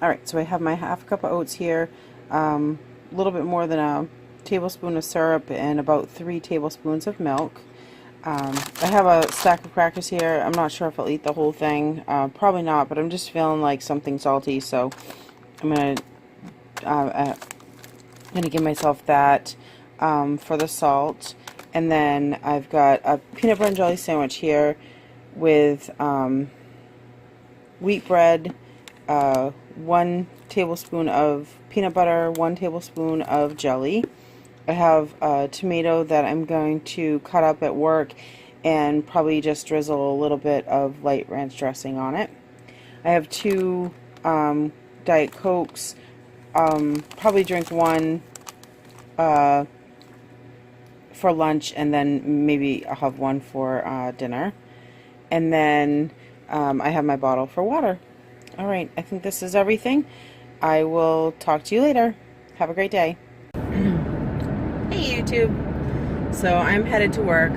All right, so I have my half cup of oats here, a little bit more than a tablespoon of syrup, and about 3 tablespoons of milk. I have a stack of crackers here. I'm not sure if I'll eat the whole thing. Probably not, but I'm just feeling like something salty, so I'm gonna give myself that for the salt. And then I've got a peanut butter and jelly sandwich here with wheat bread, 1 tablespoon of peanut butter, 1 tablespoon of jelly. I have a tomato that I'm going to cut up at work and probably just drizzle a little bit of light ranch dressing on it. I have 2 Diet Cokes. Probably drink one for lunch, and then maybe I'll have one for dinner. And then I have my bottle for water. All right, I think this is everything. I will talk to you later. Have a great day. Hey YouTube. So I'm headed to work,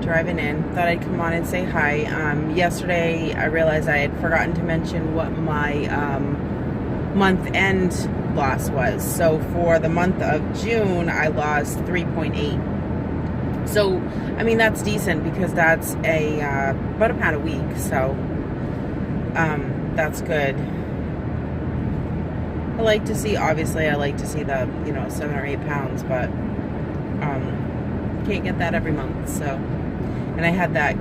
driving in. Thought I'd come on and say hi. Yesterday I realized I had forgotten to mention what my month end loss was. So for the month of June I lost 3.8. So I mean that's decent because that's about a pound a week. So that's good. Obviously I like to see the 7 or 8 pounds, but can't get that every month. So, and I had that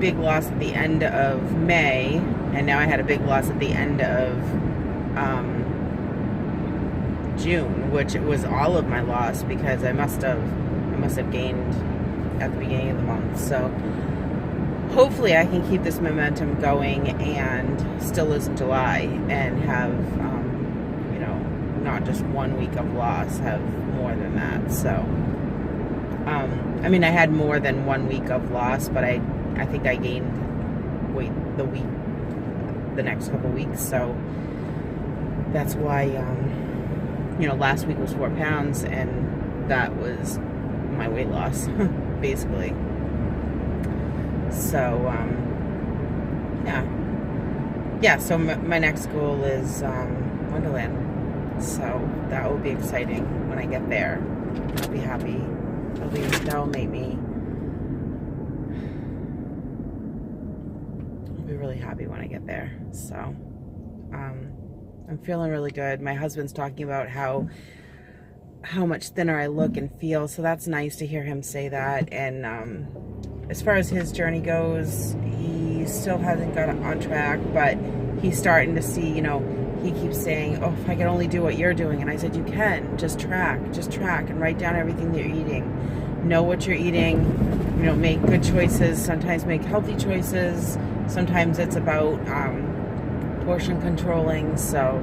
big loss at the end of May, and now I had a big loss at the end of June, which it was all of my loss because I must have gained at the beginning of the month. So hopefully I can keep this momentum going and still listen July and have not just 1 week of loss, have more than that. So I mean I had more than 1 week of loss, but I think I gained weight the next couple weeks. So that's why last week was 4 pounds, and that was my weight loss basically. So yeah, so my next goal is Wonderland. So that will be exciting when I get there. I'll be happy. That'll make me. I'll be really happy when I get there. So I'm feeling really good. My husband's talking about how much thinner I look and feel. So that's nice to hear him say that. And as far as his journey goes, he still hasn't got on track, but he's starting to see, he keeps saying, oh, if I could only do what you're doing. And I said, you can. Just track and write down everything that you're eating. Know what you're eating. Make good choices. Sometimes make healthy choices. Sometimes it's about portion controlling. So,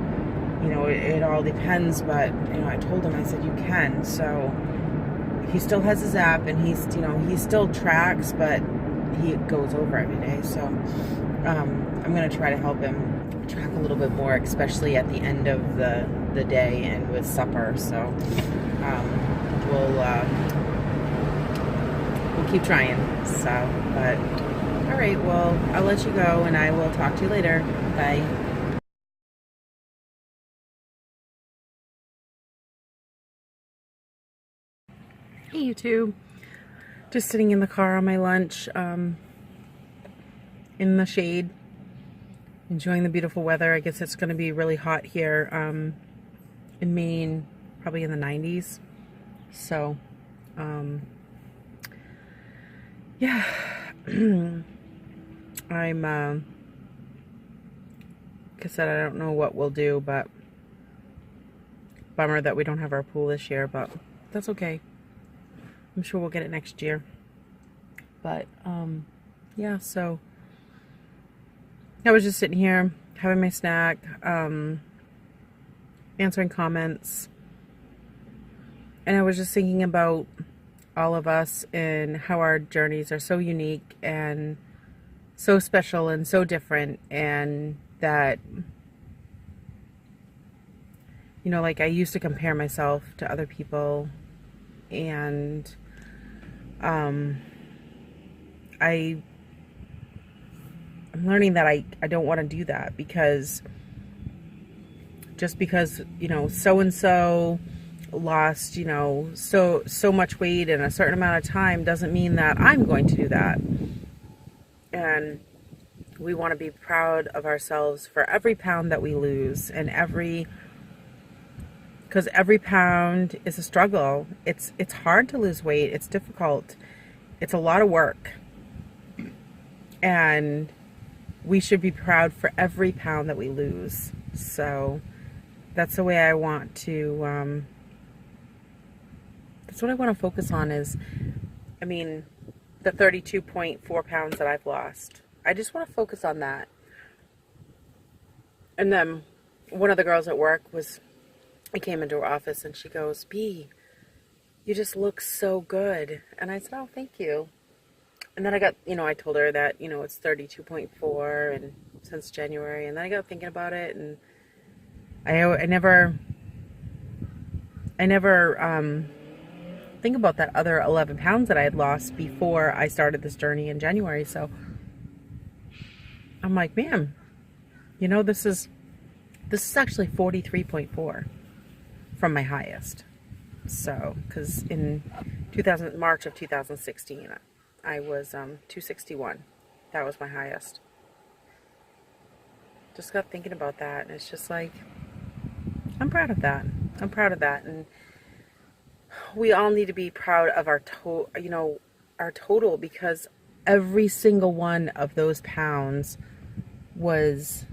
it all depends. But, I told him, I said, you can. So he still has his app, and he still tracks, but he goes over every day. So I'm going to try to help him track a little bit more, especially at the end of the day and with supper. So we'll keep trying. So, but all right, well, I'll let you go, and I will talk to you later. Bye. Hey YouTube, just sitting in the car on my lunch, in the shade, enjoying the beautiful weather. I guess it's going to be really hot here in Maine, probably in the 90s. So, yeah, I'm, like I said, I don't know what we'll do, but bummer that we don't have our pool this year, but that's okay. I'm sure we'll get it next year. But, yeah, so I was just sitting here having my snack, answering comments, and I was just thinking about all of us and how our journeys are so unique and so special and so different, and that, like I used to compare myself to other people, and I'm learning that I don't want to do that, because just because, you know, so and so lost, you know, so much weight in a certain amount of time doesn't mean that I'm going to do that. And we want to be proud of ourselves for every pound that we lose, and because every pound is a struggle. It's hard to lose weight. It's difficult. It's a lot of work. And we should be proud for every pound that we lose. So that's the way I want to, that's what I want to focus on is, I mean, the 32.4 pounds that I've lost. I just want to focus on that. And then one of the girls at work I came into her office and she goes, "B, you just look so good." And I said, "Oh, thank you." And then I got, you know, I told her that, you know, it's 32.4 and since January. And then I got thinking about it, and I never think about that other 11 pounds that I had lost before I started this journey in January. So I'm like, man, you know, this is actually 43.4 from my highest. So, because in March of 2016, I was 261. That was my highest. Just got thinking about that, and it's just like, I'm proud of that. I'm proud of that, and we all need to be proud of our total, because every single one of those pounds was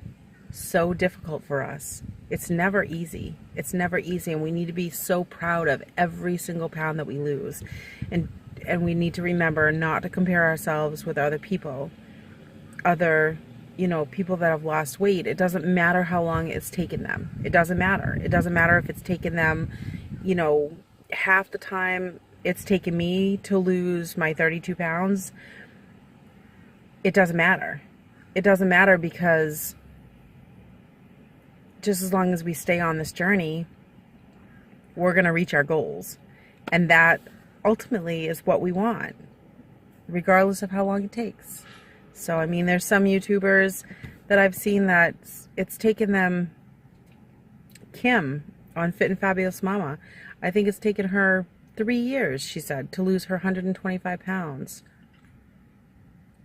so difficult for us. It's never easy. It's never easy, and we need to be so proud of every single pound that we lose. And we need to remember not to compare ourselves with other people. You know, people that have lost weight. It doesn't matter how long it's taken them. It doesn't matter. It doesn't matter if it's taken them, you know, half the time it's taken me to lose my 32 pounds. It doesn't matter. It doesn't matter, because just as long as we stay on this journey, we're going to reach our goals. And that ultimately is what we want, regardless of how long it takes. So, I mean, there's some YouTubers that I've seen that it's taken them, Kim on Fit and Fabulous Mama, I think it's taken her 3 years, she said, to lose her 125 pounds.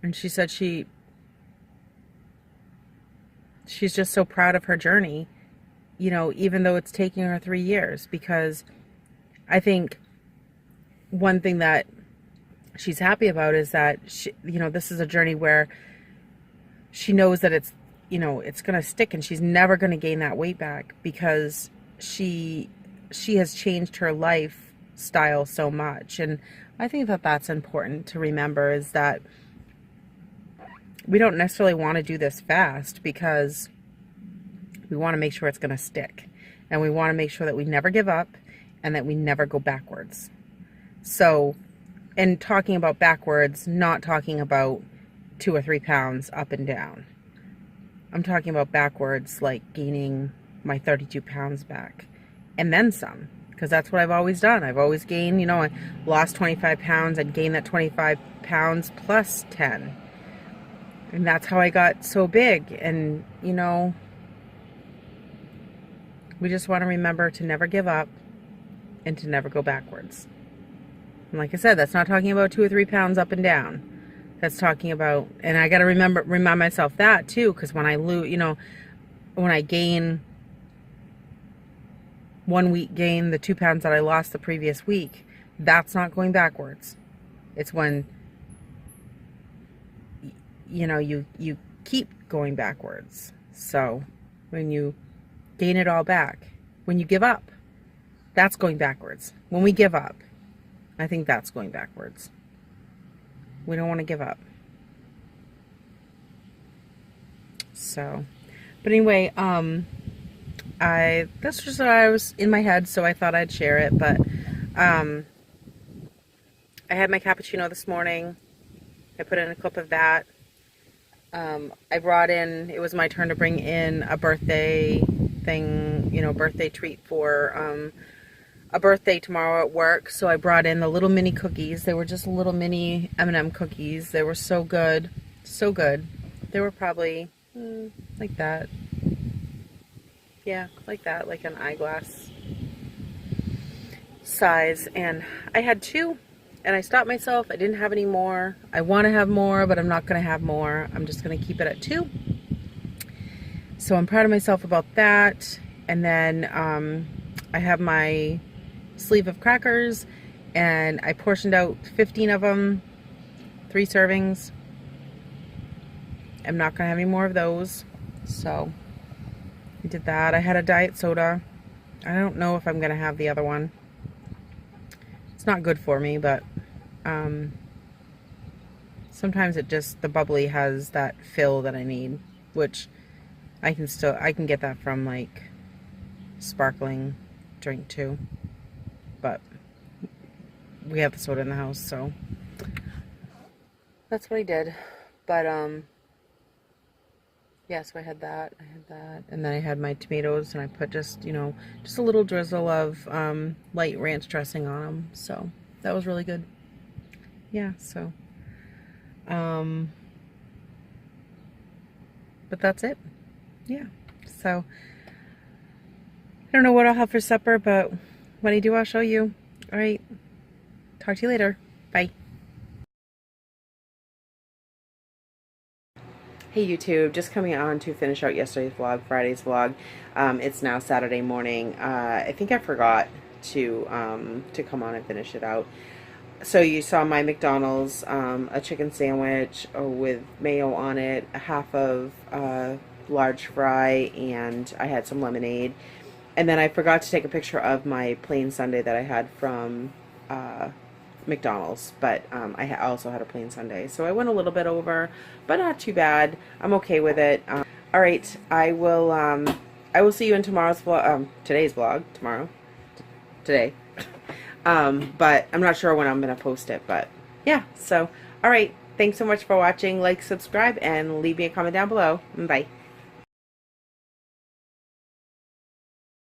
And she said she's just so proud of her journey, you know, even though it's taking her 3 years, because I think one thing that she's happy about is that she, you know, this is a journey where she knows that it's, you know, it's going to stick, and she's never going to gain that weight back, because she has changed her lifestyle so much. And I think that that's important to remember, is that we don't necessarily want to do this fast, because we want to make sure it's going to stick, and we want to make sure that we never give up and that we never go backwards. So, and talking about backwards, not talking about 2 or 3 pounds up and down. I'm talking about backwards, like gaining my 32 pounds back and then some, because that's what I've always done. I've always gained, you know, I lost 25 pounds, I'd gain that 25 pounds plus 10. And that's how I got so big. And, you know, we just want to remember to never give up and to never go backwards. And like I said, that's not talking about 2 or 3 pounds up and down. That's talking about, and I got to remind myself that too, because when I lose, you know, when I gain 1 week gain the 2 pounds that I lost the previous week, that's not going backwards. It's when, you know, you keep going backwards. So when you gain it all back, when you give up, that's going backwards. When we give up, I think that's going backwards. We don't want to give up. So, but anyway, this was what I was in my head, so I thought I'd share it. But I had my cappuccino this morning. I put in a clip of that. I brought in, it was my turn to bring in a birthday thing, you know, birthday treat for a birthday tomorrow at work. So I brought in the little mini cookies. They were just little mini M&M cookies. They were so good. So good. They were probably like that. Yeah, like that, like an eyeglass size. And I had 2 and I stopped myself. I didn't have any more. I want to have more, but I'm not going to have more. I'm just going to keep it at 2. So I'm proud of myself about that. And then I have my sleeve of crackers and I portioned out 15 of them, 3 servings. I'm not going to have any more of those. So I did that. I had a diet soda. I don't know if I'm going to have the other one. It's not good for me, but sometimes it just, the bubbly has that fill that I need, which I can get that from like sparkling drink too. But we have the soda in the house, so that's what I did. But yeah, so I had that, and then I had my tomatoes, and I put just, you know, just a little drizzle of light ranch dressing on them, so that was really good. Yeah, so, but that's it. Yeah, so, I don't know what I'll have for supper, but when I do, I'll show you. All right, talk to you later. Bye. Hey YouTube, just coming on to finish out yesterday's vlog, Friday's vlog. It's now Saturday morning. I think I forgot to come on and finish it out. So you saw my McDonald's, a chicken sandwich with mayo on it, a half of large fry, and I had some lemonade. And then I forgot to take a picture of my plain sundae that I had from McDonald's, but I also had a plain sundae, so I went a little bit over, but not too bad. I'm okay with it. All right, I will see you in tomorrow's vlog, today's vlog, today. But I'm not sure when I'm gonna post it, but yeah. So, all right, thanks so much for watching. Like, subscribe, and leave me a comment down below. Bye.